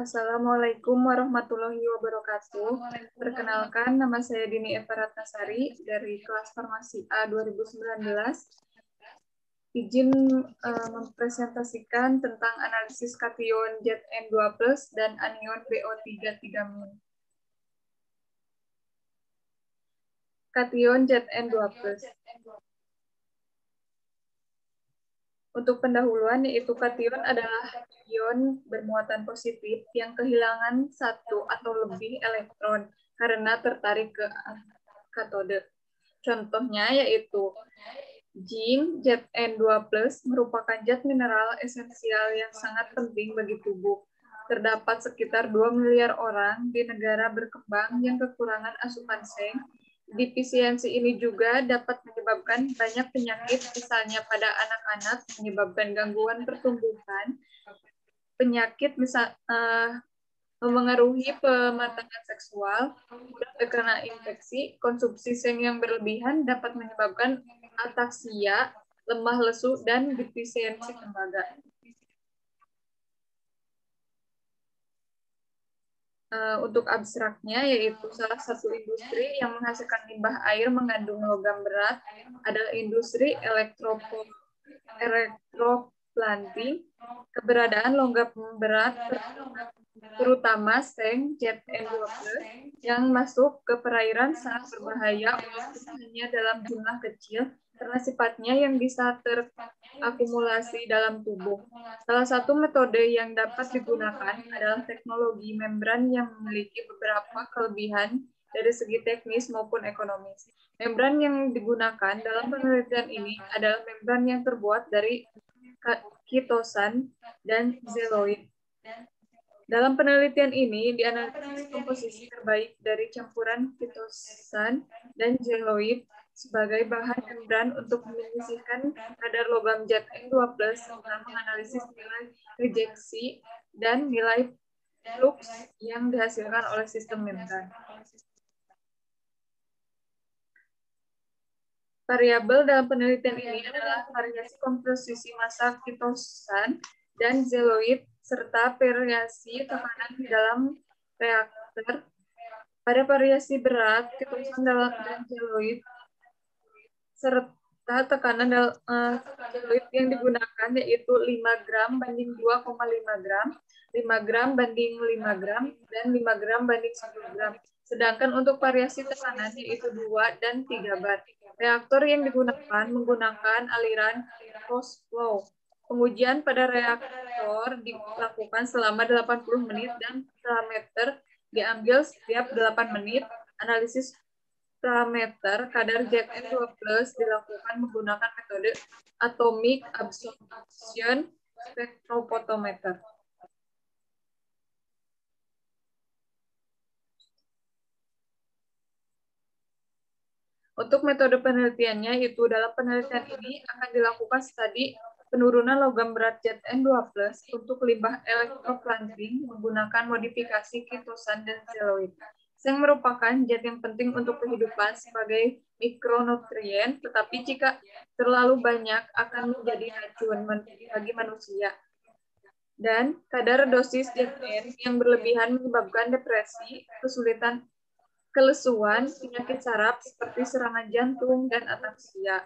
Assalamualaikum warahmatullahi wabarakatuh. Perkenalkan, nama saya Dini Eva Ratnasari dari kelas Farmasi A 2019. Izin mempresentasikan tentang analisis kation Zn2+ dan anion BO3 min. Kation Zn2+. Untuk pendahuluan, yaitu kation adalah ion bermuatan positif yang kehilangan satu atau lebih elektron karena tertarik ke katode. Contohnya yaitu zinc Zn2+ merupakan zat mineral esensial yang sangat penting bagi tubuh. Terdapat sekitar 2 miliar orang di negara berkembang yang kekurangan asupan seng. Defisiensi ini juga dapat menyebabkan banyak penyakit, misalnya pada anak-anak, menyebabkan gangguan pertumbuhan, penyakit memengaruhi pematangan seksual, mudah terkena infeksi, konsumsi seng yang berlebihan dapat menyebabkan ataksia, lemah lesu, dan defisiensi tembaga. Untuk abstraknya, yaitu salah satu industri yang menghasilkan limbah air mengandung logam berat adalah industri elektroplanting. Keberadaan logam berat terutama seng Zn2+ yang masuk ke perairan sangat berbahaya walaupun hanya dalam jumlah kecil karena sifatnya yang bisa terakumulasi dalam tubuh. Salah satu metode yang dapat digunakan adalah teknologi membran yang memiliki beberapa kelebihan dari segi teknis maupun ekonomis. Membran yang digunakan dalam penelitian ini adalah membran yang terbuat dari kitosan dan zeoloid. Dalam penelitian ini, dianalisis komposisi terbaik dari campuran kitosan dan zeoloid sebagai bahan membran untuk menyisihkan kadar logam Zn2+ serta menganalisis nilai rejeksi dan nilai flux yang dihasilkan oleh sistem membran. Variabel dalam penelitian ini adalah variasi komposisi massa kitosan dan zeoloid serta variasi tekanan di dalam reaktor. Pada variasi berat, kitosan dan zeoloid serta tekanan zeoloid yang digunakan yaitu 5 gram banding 2,5 gram, 5 gram banding 5 gram, dan 5 gram banding 1 gram. Sedangkan untuk variasi tekanan yaitu 2 dan 3 bar. Reaktor yang digunakan menggunakan aliran force flow. Pengujian pada reaktor dilakukan selama 80 menit dan parameter diambil setiap 8 menit. Analisis parameter kadar Zn2+ dilakukan menggunakan metode atomic absorption spectrophotometer. Untuk metode penelitiannya, itu dalam penelitian ini akan dilakukan studi penurunan logam berat Zn2+ untuk limbah elektroplanting menggunakan modifikasi kitosan dan zeoloid. Yang merupakan zat yang penting untuk kehidupan sebagai mikronutrien, tetapi jika terlalu banyak akan menjadi racun bagi manusia. Dan kadar dosis Zn yang berlebihan menyebabkan depresi, kesulitan kelesuan, penyakit saraf seperti serangan jantung, dan ataksia.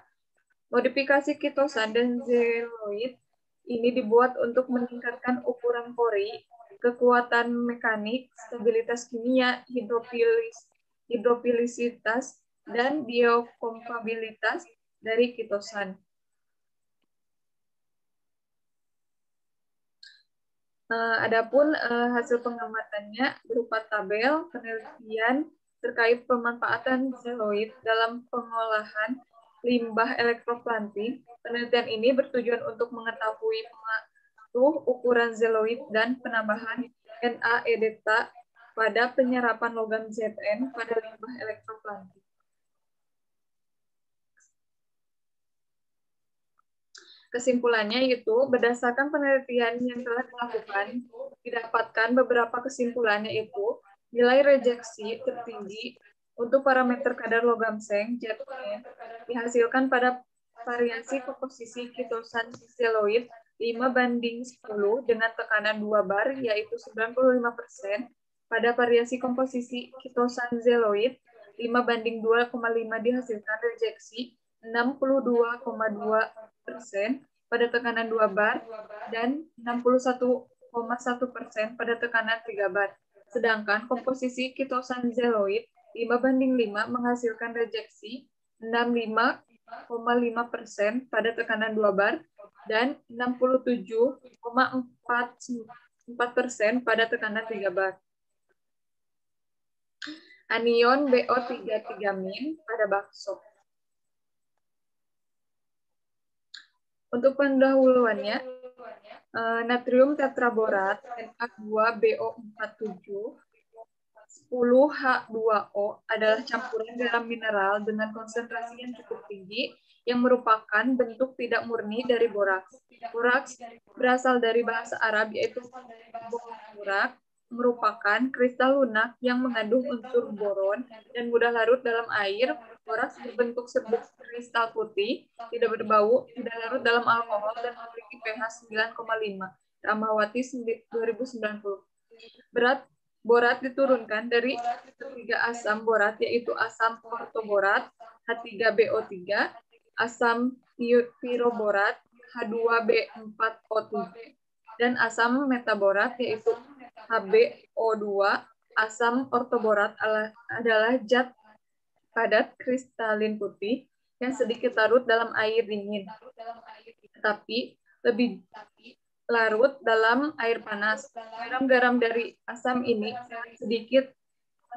Modifikasi kitosan dan zeoloid ini dibuat untuk meningkatkan ukuran pori, kekuatan mekanik, stabilitas kimia, hidrofilisitas, dan biokompatibilitas dari kitosan. Adapun hasil pengamatannya berupa tabel penelitian terkait pemanfaatan zeoloid dalam pengolahan limbah elektroplanting. Penelitian ini bertujuan untuk mengetahui pengaruh ukuran zeoloid dan penambahan NaEDTA pada penyerapan logam Zn pada limbah elektroplanting. Kesimpulannya yaitu, berdasarkan penelitian yang telah dilakukan, didapatkan beberapa kesimpulan yaitu, nilai rejeksi tertinggi untuk parameter kadar logam seng Zn dihasilkan pada variasi komposisi kitosan zeoloid 5:10 dengan tekanan 2 bar, yaitu 95%. Pada variasi komposisi kitosan zeloid, 5:2,5 dihasilkan rejeksi 62,2% pada tekanan 2 bar dan 61,1% pada tekanan 3 bar. Sedangkan komposisi kitosan zeloid 5:5 menghasilkan rejeksi 65,5% pada tekanan 2 bar dan 67,4% pada tekanan 3 bar. Anion BO33- pada bakso. Untuk pendahuluannya, natrium tetraborat Na2BO47 10H2O adalah campuran garam mineral dengan konsentrasi yang cukup tinggi yang merupakan bentuk tidak murni dari boraks. Boraks berasal dari bahasa Arab yaitu borak, merupakan kristal lunak yang mengandung unsur boron dan mudah larut dalam air. Boraks berbentuk serbuk kristal putih, tidak berbau, tidak larut dalam alkohol, dan memiliki pH 9,5. Rahmawati 2090. Berat borat diturunkan dari ketiga asam borat, yaitu asam ortoborat H3BO3, asam piroborat H2B4O3, dan asam metaborat, yaitu HbO2. Asam ortoborat adalah zat padat kristalin putih yang sedikit larut dalam air dingin, tetapi lebih larut dalam air panas. Garam-garam dari asam ini sedikit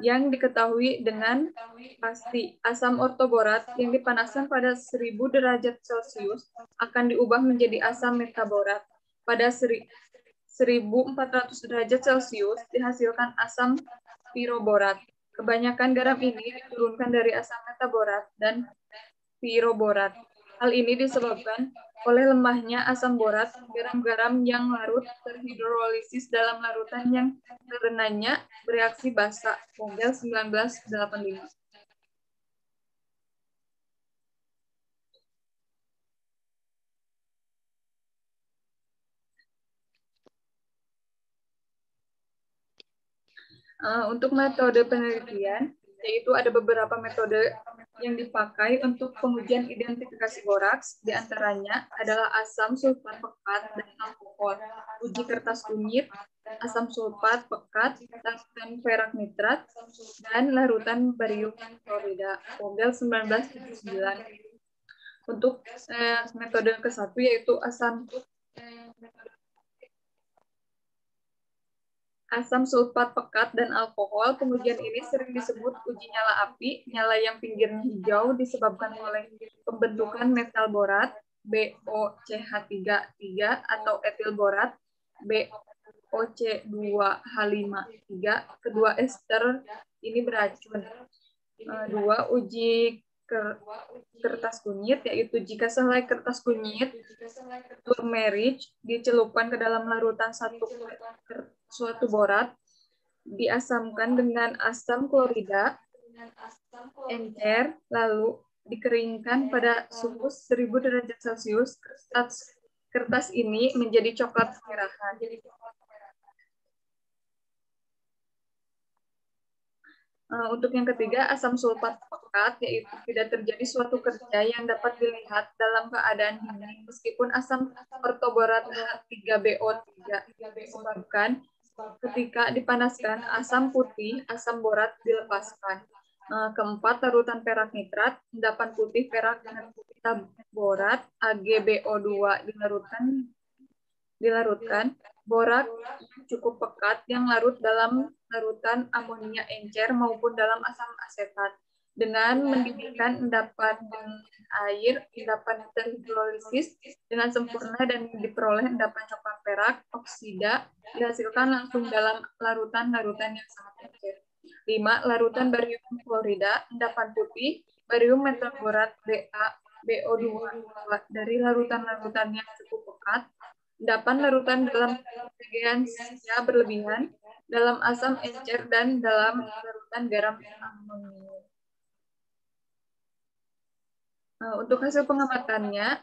yang diketahui dengan pasti. Asam ortoborat yang dipanaskan pada 1000 derajat Celcius akan diubah menjadi asam metaborat. Pada 1400 derajat Celcius dihasilkan asam piroborat. Kebanyakan garam ini diturunkan dari asam metaborat dan piroborat. Hal ini disebabkan oleh lemahnya asam borat. Garam-garam yang larut terhidrolisis dalam larutan yang karenanya bereaksi basa. Vogel 1985. Untuk metode penelitian, yaitu ada beberapa metode yang dipakai untuk pengujian identifikasi boraks, diantaranya adalah asam sulfat pekat dan alkohol, uji kertas kunyit, asam sulfat pekat, larutan perak nitrat, dan larutan barium klorida. Vogel 1979. Untuk metode ke-1 yaitu asam sulfat pekat dan alkohol. Pengujian ini sering disebut uji nyala api. Nyala yang pinggirnya hijau disebabkan oleh pembentukan metal borat BOCH3 atau etil borat BOC2H5-3. Kedua ester ini beracun. 2. Uji kertas kunyit, yaitu jika sehelai kertas kunyit turmeric dicelupkan ke dalam larutan suatu borat, diasamkan dengan asam klorida, encer, lalu dikeringkan pada suhu 1000 derajat Celcius. Kertas ini menjadi coklat kemerahan. Untuk yang ketiga, asam sulfat pekat, yaitu tidak terjadi suatu kerja yang dapat dilihat dalam keadaan dingin, meskipun asam ortoborat H3BO3 disebabkan ketika dipanaskan, asam putih, asam borat dilepaskan. Keempat, larutan perak nitrat, endapan putih perak metaborat AgBO2 dilarutkan. Borak cukup pekat yang larut dalam larutan amonia encer maupun dalam asam asetat. Dengan mendidihkan endapan dengan air, endapan terhidrolisis dengan sempurna dan diperoleh endapan coklat perak oksida dihasilkan langsung dalam larutan-larutan yang sangat encer. 5. Larutan barium klorida, endapan putih, barium metaborat BaBO2 dari larutan-larutan yang cukup pekat. Endapan larutan dalam reagensia berlebihan, dalam asam encer, dan dalam larutan garam amonium. Untuk hasil pengamatannya,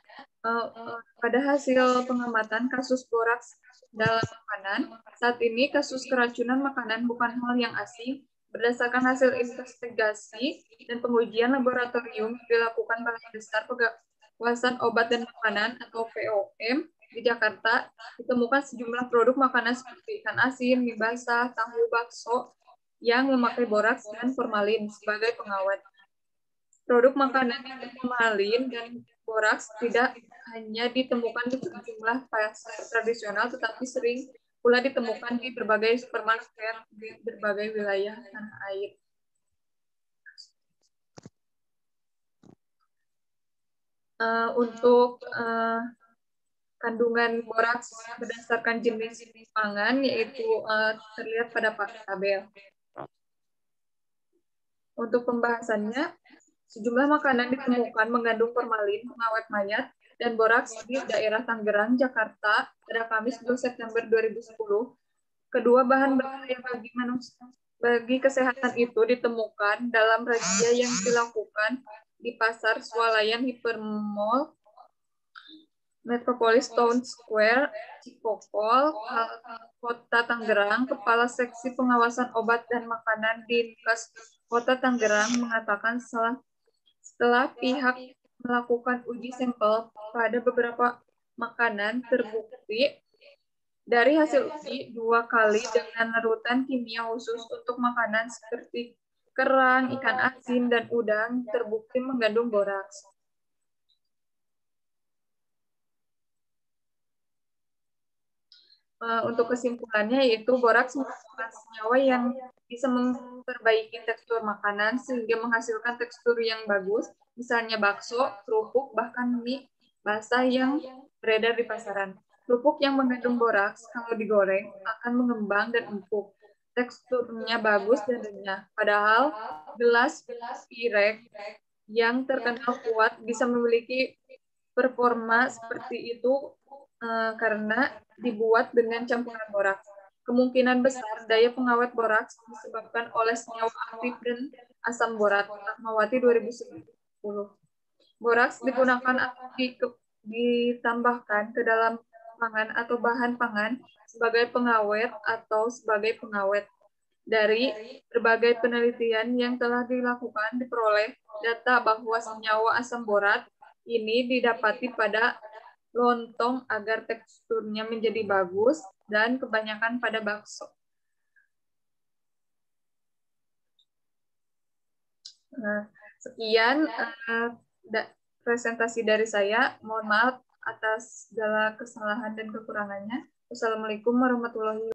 pada hasil pengamatan kasus boraks dalam makanan, saat ini kasus keracunan makanan bukan hal yang asing. Berdasarkan hasil investigasi dan pengujian laboratorium dilakukan Balai Besar Pengawasan Obat dan Makanan atau POM di Jakarta, ditemukan sejumlah produk makanan seperti ikan asin, mie basah, tahu, bakso yang memakai boraks dan formalin sebagai pengawet. Produk makanan yang formalin dan boraks tidak hanya ditemukan di sejumlah pasar tradisional, tetapi sering pula ditemukan di berbagai supermarket di berbagai wilayah tanah air. Untuk kandungan boraks berdasarkan jenis pangan, yaitu terlihat pada tabel. Untuk pembahasannya, sejumlah makanan ditemukan mengandung formalin, pengawet mayat, dan boraks di daerah Tangerang, Jakarta pada Kamis 2 September 2010. Kedua bahan berbahaya bagi kesehatan itu ditemukan dalam razia yang dilakukan di Pasar Swalayan Hypermall, Metropolis Town Square, Cikokol, Kota Tangerang. Kepala Seksi Pengawasan Obat dan Makanan Dinkes Kota Tangerang mengatakan setelah pihak melakukan uji sampel pada beberapa makanan, terbukti dari hasil uji 2 kali dengan larutan kimia khusus untuk makanan seperti kerang, ikan asin, dan udang terbukti mengandung boraks. Untuk kesimpulannya yaitu boraks merupakan senyawa yang bisa memperbaiki tekstur makanan sehingga menghasilkan tekstur yang bagus, misalnya bakso, kerupuk, bahkan mie basah yang beredar di pasaran. Kerupuk yang mengandung boraks kalau digoreng akan mengembang dan empuk. Teksturnya bagus dan renyah. Padahal gelas pirek yang terkenal kuat bisa memiliki performa seperti itu karena dibuat dengan campuran boraks. Kemungkinan besar daya pengawet boraks disebabkan oleh senyawa aktif dan asam borat. Rahmawati 2010. Boraks digunakan atau ditambahkan ke dalam pangan atau bahan pangan sebagai pengawet atau sebagai pengawet. Dari berbagai penelitian yang telah dilakukan, diperoleh data bahwa senyawa asam borat ini didapati pada lontong agar teksturnya menjadi bagus dan kebanyakan pada bakso. Nah, sekian presentasi dari saya. Mohon maaf atas segala kesalahan dan kekurangannya. Wassalamualaikum warahmatullahi wabarakatuh.